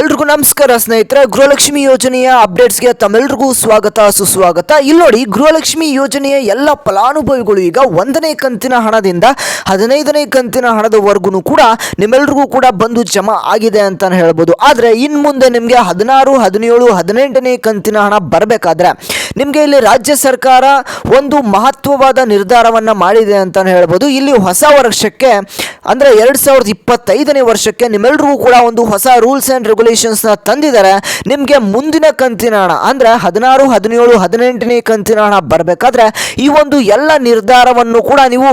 ಎಲ್ರಿಗೂ ನಮಸ್ಕಾರ ಸ್ನೇಹಿತರೆ. ಗೃಹಲಕ್ಷ್ಮಿ ಯೋಜನೆಯ ಅಪ್ಡೇಟ್ಸ್ಗೆ ತಮ್ಮೆಲ್ರಿಗೂ ಸ್ವಾಗತ ಸುಸ್ವಾಗತ. ಇಲ್ಲಿ ನೋಡಿ, ಗೃಹಲಕ್ಷ್ಮಿ ಯೋಜನೆಯ ಎಲ್ಲ ಫಲಾನುಭವಿಗಳು ಈಗ 1ನೇ ಕಂತಿನ ಹಣದಿಂದ 15ನೇ ಕಂತಿನ ಹಣದವರೆಗೂ ಕೂಡ ನಿಮ್ಮೆಲ್ರಿಗೂ ಕೂಡ ಬಂದು ಜಮಾ ಆಗಿದೆ ಅಂತ ಹೇಳ್ಬೋದು. ಆದರೆ ಇನ್ನು ಮುಂದೆ ನಿಮಗೆ 16, 17, 18ನೇ ಕಂತಿನ ಹಣ ಬರಬೇಕಾದ್ರೆ ನಿಮಗೆ ಇಲ್ಲಿ ರಾಜ್ಯ ಸರ್ಕಾರ ಒಂದು ಮಹತ್ವವಾದ ನಿರ್ಧಾರವನ್ನು ಮಾಡಿದೆ ಅಂತ ಹೇಳ್ಬೋದು. ಇಲ್ಲಿ ಹೊಸ ವರ್ಷಕ್ಕೆ ಅಂದರೆ 2025ನೇ ವರ್ಷಕ್ಕೆ ನಿಮ್ಮೆಲ್ರಿಗೂ ಕೂಡ ಒಂದು ಹೊಸ ರೂಲ್ಸ್ ಆ್ಯಂಡ್ ರೆಗ್ಯುಲೇಷನ್ಸ್ನ ತಂದಿದ್ದಾರೆ. ನಿಮಗೆ ಮುಂದಿನ ಕಂತಿನ ಹಣ ಅಂದರೆ 16, 17, 18ನೇ ಕಂತಿನ ಹಣ ಬರಬೇಕಾದ್ರೆ ಈ ಒಂದು ಎಲ್ಲ ನಿರ್ಧಾರವನ್ನು ಕೂಡ ನೀವು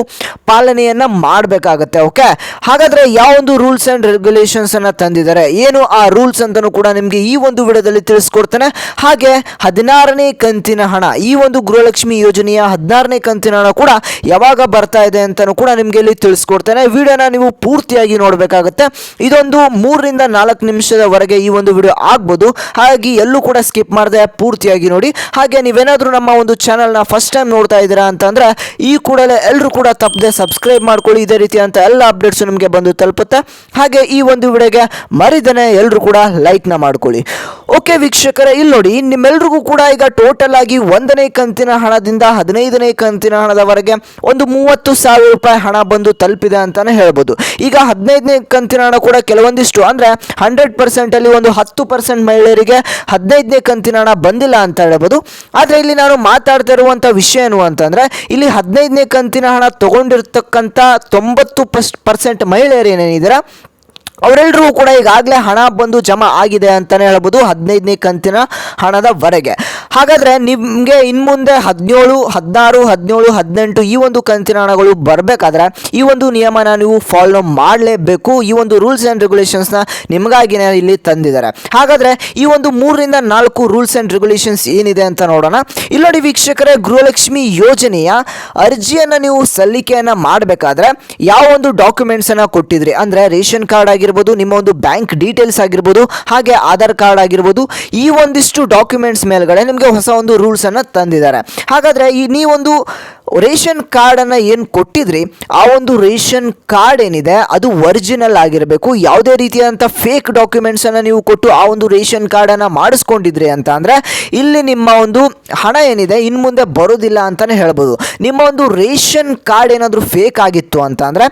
ಪಾಲನೆಯನ್ನು ಮಾಡಬೇಕಾಗತ್ತೆ. ಓಕೆ, ಹಾಗಾದರೆ ಯಾವ ಒಂದು ರೂಲ್ಸ್ ಆ್ಯಂಡ್ ರೆಗ್ಯುಲೇಷನ್ಸನ್ನು ತಂದಿದ್ದಾರೆ, ಏನು ಆ ರೂಲ್ಸ್ ಅಂತಲೂ ಕೂಡ ನಿಮಗೆ ಈ ಒಂದು ವಿಡಿಯೋದಲ್ಲಿ ತಿಳಿಸ್ಕೊಡ್ತೇನೆ. ಹಾಗೆ 16ನೇ ಕಂತಿನ ಹಣ, ಈ ಒಂದು ಗೃಹಲಕ್ಷ್ಮಿ ಯೋಜನೆಯ 16ನೇ ಕಂತಿನ ಹಣ ಕೂಡ ಯಾವಾಗ ಬರ್ತಾ ಇದೆ ಅಂತಲೂ ಕೂಡ ನಿಮಗೆ ಇಲ್ಲಿ ತಿಳಿಸ್ಕೊಡ್ತೇನೆ. ವಿಡಿಯೋನ ನೀವು ಪೂರ್ತಿಯಾಗಿ ನೋಡಬೇಕಾಗುತ್ತೆ. ಇದೊಂದು 3 ರಿಂದ 4 ನಿಮಿಷದವರೆಗೆ ಈ ಒಂದು ವಿಡಿಯೋ ಆಗ್ಬೋದು. ಹಾಗಾಗಿ ಎಲ್ಲೂ ಕೂಡ ಸ್ಕಿಪ್ ಮಾಡದೆ ಪೂರ್ತಿಯಾಗಿ ನೋಡಿ. ಹಾಗೆ ನೀವೇನಾದರೂ ನಮ್ಮ ಒಂದು ಚಾನಲ್ನ ಫಸ್ಟ್ ಟೈಮ್ ನೋಡ್ತಾ ಇದ್ದೀರಾ ಅಂತಂದರೆ ಈ ಕೂಡಲೇ ಎಲ್ಲರೂ ಕೂಡ ತಪ್ಪದೆ ಸಬ್ಸ್ಕ್ರೈಬ್ ಮಾಡ್ಕೊಳ್ಳಿ. ಇದೇ ರೀತಿಯಂತ ಎಲ್ಲ ಅಪ್ಡೇಟ್ಸ್ ನಿಮಗೆ ಬಂದು ತಲುಪುತ್ತೆ. ಹಾಗೆ ಈ ಒಂದು ವಿಡಿಯೋಗೆ ಮರಿದನೆ ಎಲ್ಲರೂ ಕೂಡ ಲೈಕ್ನ ಮಾಡ್ಕೊಳ್ಳಿ. ಓಕೆ ವೀಕ್ಷಕರೇ, ಇಲ್ಲಿ ನೋಡಿ, ನಿಮ್ಮೆಲ್ರಿಗೂ ಕೂಡ ಈಗ ಟೋಟಲ್ ಆಗಿ 1ನೇ ಕಂತಿನ ಹಣದಿಂದ 15ನೇ ಕಂತಿನ ಹಣದವರೆಗೆ ಒಂದು 30,000 ರೂಪಾಯಿ ಹಣ ಬಂದು ತಲುಪಿದೆ ಅಂತಾನೆ ಹೇಳ್ಬೋದು. ಈಗ 15ನೇ ಕಂತಿನ ಹಣ ಕೂಡ ಕೆಲವೊಂದಿಷ್ಟು ಅಂದರೆ 100% ಅಲ್ಲಿ ಒಂದು 10% ಮಹಿಳೆಯರಿಗೆ 15ನೇ ಕಂತಿನ ಹಣ ಬಂದಿಲ್ಲ ಅಂತ ಹೇಳ್ಬೋದು. ಆದರೆ ಇಲ್ಲಿ ನಾನು ಮಾತಾಡ್ತಾ ಇರುವಂಥ ವಿಷಯ ಏನು ಅಂತಂದರೆ, ಇಲ್ಲಿ 15ನೇ ಕಂತಿನ ಹಣ ತಗೊಂಡಿರ್ತಕ್ಕಂಥ 90% ಮಹಿಳೆಯರು ಏನೇನಿದ್ದಾರೆ ಅವರೆಲ್ಲರೂ ಕೂಡ ಈಗಾಗಲೇ ಹಣ ಬಂದು ಜಮಾ ಆಗಿದೆ ಅಂತಲೇ ಹೇಳ್ಬೋದು 15ನೇ ಕಂತಿನ ಹಣದವರೆಗೆ. ಹಾಗಾದರೆ ನಿಮಗೆ ಇನ್ನು ಮುಂದೆ 17, 16, 17, 18 ಈ ಒಂದು ಕಂತಿನ ಹಣಗಳು ಬರಬೇಕಾದ್ರೆ ಈ ಒಂದು ನಿಯಮನ ನೀವು ಫಾಲೋ ಮಾಡಲೇಬೇಕು. ಈ ಒಂದು ರೂಲ್ಸ್ ಆ್ಯಂಡ್ ರೆಗ್ಯುಲೇಷನ್ಸ್ನ ನಿಮಗಾಗಿನೇ ಇಲ್ಲಿ ತಂದಿದ್ದಾರೆ. ಹಾಗಾದರೆ ಈ ಒಂದು 3 ರಿಂದ 4 ರೂಲ್ಸ್ ಆ್ಯಂಡ್ ರೆಗ್ಯುಲೇಷನ್ಸ್ ಏನಿದೆ ಅಂತ ನೋಡೋಣ. ಇಲ್ಲಿ ನೋಡಿ ವೀಕ್ಷಕರೇ, ಗೃಹಲಕ್ಷ್ಮಿ ಯೋಜನೆಯ ಅರ್ಜಿಯನ್ನು ನೀವು ಸಲ್ಲಿಕೆಯನ್ನು ಮಾಡಬೇಕಾದ್ರೆ ಯಾವ ಒಂದು ಡಾಕ್ಯುಮೆಂಟ್ಸನ್ನು ಕೊಟ್ಟಿದ್ರಿ ಅಂದರೆ ರೇಷನ್ ಕಾರ್ಡ್ ಆಗಿರ್ಬೋದು, ನಿಮ್ಮ ಒಂದು ಬ್ಯಾಂಕ್ ಡೀಟೇಲ್ಸ್ ಆಗಿರ್ಬೋದು, ಹಾಗೆ ಆಧಾರ್ ಕಾರ್ಡ್ ಆಗಿರ್ಬೋದು, ಈ ಒಂದಿಷ್ಟು ಡಾಕ್ಯುಮೆಂಟ್ಸ್ ಮೇಲ್ಗಡೆ ನಿಮಗೆ ಹೊಸ ಒಂದು ರೂಲ್ಸ್ ಅನ್ನು ತಂದಿದ್ದಾರೆ. ಹಾಗಾದ್ರೆ ಈ ನೀವೊಂದು ರೇಷನ್ ಕಾರ್ಡನ್ನು ಏನು ಕೊಟ್ಟಿದ್ರಿ ಆ ಒಂದು ರೇಷನ್ ಕಾರ್ಡ್ ಏನಿದೆ ಅದು ಒರಿಜಿನಲ್ ಆಗಿರಬೇಕು. ಯಾವುದೇ ರೀತಿಯಾದಂಥ ಫೇಕ್ ಡಾಕ್ಯುಮೆಂಟ್ಸನ್ನು ನೀವು ಕೊಟ್ಟು ಆ ಒಂದು ರೇಷನ್ ಕಾರ್ಡನ್ನು ಮಾಡಿಸ್ಕೊಂಡಿದ್ರಿ ಅಂತ ಅಂದರೆ ಇಲ್ಲಿ ನಿಮ್ಮ ಒಂದು ಹಣ ಏನಿದೆ ಇನ್ನು ಮುಂದೆ ಬರೋದಿಲ್ಲ ಅಂತಲೇ ಹೇಳ್ಬೋದು. ನಿಮ್ಮ ಒಂದು ರೇಷನ್ ಕಾರ್ಡ್ ಏನಾದರೂ ಫೇಕ್ ಆಗಿತ್ತು ಅಂತ ಅಂದರೆ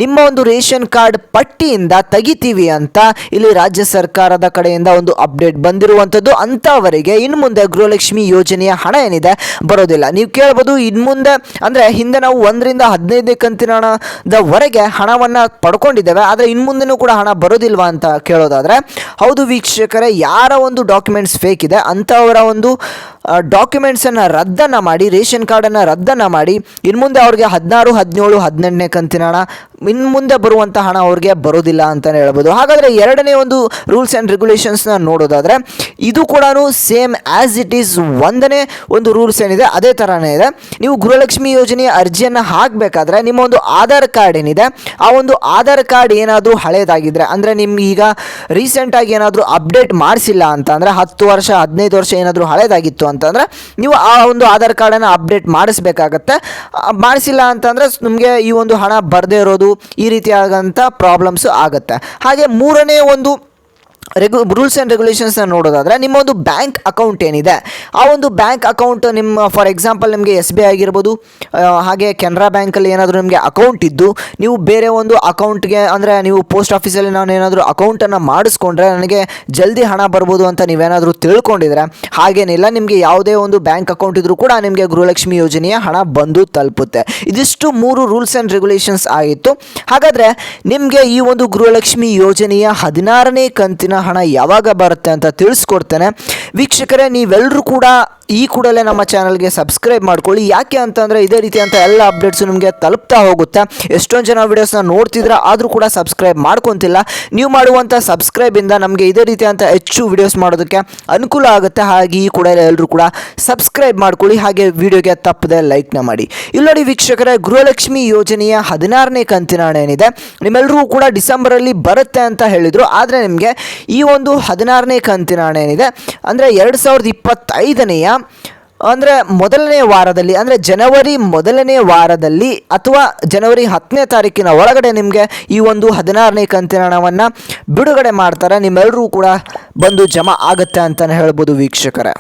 ನಿಮ್ಮ ಒಂದು ರೇಷನ್ ಕಾರ್ಡ್ ಪಟ್ಟಿಯಿಂದ ತೆಗಿತೀವಿ ಅಂತ ಇಲ್ಲಿ ರಾಜ್ಯ ಸರ್ಕಾರದ ಕಡೆಯಿಂದ ಒಂದು ಅಪ್ಡೇಟ್ ಬಂದಿರುವಂಥದ್ದು. ಅಂಥವರಿಗೆ ಇನ್ನು ಮುಂದೆ ಗೃಹಲಕ್ಷ್ಮಿ ಯೋಜನೆಯ ಹಣ ಏನಿದೆ ಬರೋದಿಲ್ಲ. ನೀವು ಕೇಳ್ಬೋದು, ಇನ್ನು ಮುಂದೆ ಅಂದರೆ ಹಿಂದೆ ನಾವು 1 ರಿಂದ 15ನೇ ಕಂತಿನ ಹಣದವರೆಗೆ ಹಣವನ್ನು ಪಡ್ಕೊಂಡಿದ್ದೇವೆ, ಆದರೆ ಇನ್ನು ಮುಂದೆನೂ ಕೂಡ ಹಣ ಬರೋದಿಲ್ವಾ ಅಂತ ಕೇಳೋದಾದರೆ, ಹೌದು ವೀಕ್ಷಕರೇ, ಯಾರ ಒಂದು ಡಾಕ್ಯುಮೆಂಟ್ಸ್ ಫೇಕ್ ಇದೆ ಅಂಥವರ ಒಂದು ಡಾಕ್ಯುಮೆಂಟ್ಸನ್ನು ರದ್ದನ್ನು ಮಾಡಿ, ರೇಷನ್ ಕಾರ್ಡನ್ನು ರದ್ದನ್ನು ಮಾಡಿ ಇನ್ನು ಮುಂದೆ ಅವ್ರಿಗೆ 16, 17, 18ನೇ ಕಂತಿನ ಹಣ ಇನ್ನು ಮುಂದೆ ಬರುವಂಥ ಹಣ ಅವ್ರಿಗೆ ಬರೋದಿಲ್ಲ ಅಂತಲೇ ಹೇಳ್ಬೋದು. ಹಾಗಾದರೆ ಎರಡನೇ ಒಂದು ರೂಲ್ಸ್ ಆ್ಯಂಡ್ ರೆಗ್ಯುಲೇಷನ್ಸ್ನ ನೋಡೋದಾದರೆ ಇದು ಕೂಡ ಸೇಮ್ ಆ್ಯಸ್ ಇಟ್ ಈಸ್ 1ನೇ ಒಂದು ರೂಲ್ಸ್ ಏನಿದೆ ಅದೇ ಥರನೇ ಇದೆ. ನೀವು ಗೃಹಲಕ್ಷ್ಮಿ ಯೋಜನೆಯ ಅರ್ಜಿಯನ್ನು ಹಾಕಬೇಕಾದ್ರೆ ನಿಮ್ಮ ಒಂದು ಆಧಾರ್ ಕಾರ್ಡ್ ಏನಿದೆ ಆ ಒಂದು ಆಧಾರ್ ಕಾರ್ಡ್ ಏನಾದರೂ ಹಳೇದಾಗಿದ್ದರೆ ಅಂದರೆ ನಿಮ್ಗೆ ಈಗ ರೀಸೆಂಟಾಗಿ ಏನಾದರೂ ಅಪ್ಡೇಟ್ ಮಾಡಿಸಿಲ್ಲ ಅಂತ ಅಂದರೆ 10 ವರ್ಷ 15 ವರ್ಷ ಏನಾದರೂ ಹಳೇದಾಗಿತ್ತು ಅಂತಂದರೆ ನೀವು ಆ ಒಂದು ಆಧಾರ್ ಕಾರ್ಡನ್ನು ಅಪ್ಡೇಟ್ ಮಾಡಿಸ್ಬೇಕಾಗತ್ತೆ. ಮಾಡಿಸಿಲ್ಲ ಅಂತಂದರೆ ನಿಮಗೆ ಈ ಒಂದು ಹಣ ಬರದೇ ಇರೋದು ಈ ರೀತಿಯಾದಂಥ ಪ್ರಾಬ್ಲಮ್ಸು ಆಗುತ್ತೆ. ಹಾಗೆ 3ನೇ ಒಂದು ರೂಲ್ಸ್ ಆ್ಯಂಡ್ ರೆಗ್ಯುಲೇಷನ್ಸ್ನ ನೋಡೋದಾದರೆ ನಿಮ್ಮ ಒಂದು ಬ್ಯಾಂಕ್ ಅಕೌಂಟ್ ಏನಿದೆ ಆ ಒಂದು ಬ್ಯಾಂಕ್ ಅಕೌಂಟ್ ನಿಮ್ಮ ಫಾರ್ ಎಕ್ಸಾಂಪಲ್ ನಿಮಗೆ SBI ಆಗಿರ್ಬೋದು, ಹಾಗೆ ಕೆನರಾ ಬ್ಯಾಂಕಲ್ಲಿ ಏನಾದರೂ ನಿಮಗೆ ಅಕೌಂಟ್ ಇದ್ದು ನೀವು ಬೇರೆ ಒಂದು ಅಕೌಂಟ್ಗೆ ಅಂದರೆ ನೀವು ಪೋಸ್ಟ್ ಆಫೀಸಲ್ಲಿ ನಾನು ಏನಾದರೂ ಅಕೌಂಟನ್ನು ಮಾಡಿಸ್ಕೊಂಡ್ರೆ ನನಗೆ ಜಲ್ದಿ ಹಣ ಬರ್ಬೋದು ಅಂತ ನೀವೇನಾದರೂ ತಿಳ್ಕೊಂಡಿದ್ರೆ ಹಾಗೇನಿಲ್ಲ. ನಿಮಗೆ ಯಾವುದೇ ಒಂದು ಬ್ಯಾಂಕ್ ಅಕೌಂಟ್ ಇದ್ದರೂ ಕೂಡ ನಿಮಗೆ ಗೃಹಲಕ್ಷ್ಮಿ ಯೋಜನೆಯ ಹಣ ಬಂದು ತಲುಪುತ್ತೆ. ಇದಿಷ್ಟು 3 ರೂಲ್ಸ್ ಆ್ಯಂಡ್ ರೆಗ್ಯುಲೇಷನ್ಸ್ ಆಗಿತ್ತು. ಹಾಗಾದರೆ ನಿಮಗೆ ಈ ಒಂದು ಗೃಹಲಕ್ಷ್ಮಿ ಯೋಜನೆಯ 16ನೇ ಕಂತಿನ ಹಣ ಯಾವಾಗ ಬರುತ್ತೆ ಅಂತ ತಿಳಿಸ್ಕೊಡ್ತೇನೆ. ವೀಕ್ಷಕರೇ, ನೀವೆಲ್ಲರೂ ಕೂಡ ಈ ಕೂಡಲೇ ನಮ್ಮ ಚಾನಲ್ಗೆ ಸಬ್ಸ್ಕ್ರೈಬ್ ಮಾಡ್ಕೊಳ್ಳಿ. ಯಾಕೆ ಅಂತಂದರೆ ಇದೇ ರೀತಿಯಂಥ ಎಲ್ಲ ಅಪ್ಡೇಟ್ಸು ನಿಮಗೆ ತಲುಪ್ತಾ ಹೋಗುತ್ತೆ. ಎಷ್ಟೊಂದು ಜನ ವೀಡಿಯೋಸ್ನ ನೋಡ್ತಿದ್ರೆ ಆದರೂ ಕೂಡ ಸಬ್ಸ್ಕ್ರೈಬ್ ಮಾಡ್ಕೊತಿಲ್ಲ. ನೀವು ಮಾಡುವಂಥ ಸಬ್ಸ್ಕ್ರೈಬಿಂದ ನಮಗೆ ಇದೇ ರೀತಿಯಂಥ ಹೆಚ್ಚು ವೀಡಿಯೋಸ್ ಮಾಡೋದಕ್ಕೆ ಅನುಕೂಲ ಆಗುತ್ತೆ. ಹಾಗೆ ಈ ಕೂಡಲೇ ಎಲ್ಲರೂ ಕೂಡ ಸಬ್ಸ್ಕ್ರೈಬ್ ಮಾಡ್ಕೊಳ್ಳಿ. ಹಾಗೆ ವಿಡಿಯೋಗೆ ತಪ್ಪದೆ ಲೈಕ್ನ ಮಾಡಿ. ಇಲ್ಲಿ ನೋಡಿ ವೀಕ್ಷಕರೇ, ಗೃಹಲಕ್ಷ್ಮಿ ಯೋಜನೆಯ 16ನೇ ಕಂತಿನ ಹಣ ಏನಿದೆ ನಿಮ್ಮೆಲ್ಲರಿಗೂ ಕೂಡ ಡಿಸೆಂಬರಲ್ಲಿ ಬರುತ್ತೆ ಅಂತ ಹೇಳಿದರು. ಆದರೆ ನಿಮಗೆ ಈ ಒಂದು 16ನೇ ಕಂತಿನ ಹಣ ಏನಿದೆ ಅಂದರೆ 2025ನೇ ಅಂದರೆ ಮೊದಲನೇ ವಾರದಲ್ಲಿ, ಅಂದರೆ ಜನವರಿ ಮೊದಲನೇ ವಾರದಲ್ಲಿ ಅಥವಾ ಜನವರಿ 10ನೇ ತಾರೀಕಿನ ಒಳಗಡೆ ನಿಮಗೆ ಈ ಒಂದು 16ನೇ ಕಂತಿನ ಹಣವನ್ನು ಬಿಡುಗಡೆ ಮಾಡ್ತಾರೆ. ನಿಮ್ಮೆಲ್ಲರೂ ಕೂಡ ಬಂದು ಜಮಾ ಆಗುತ್ತೆ ಅಂತಲೇ ಹೇಳ್ಬೋದು ವೀಕ್ಷಕರೇ.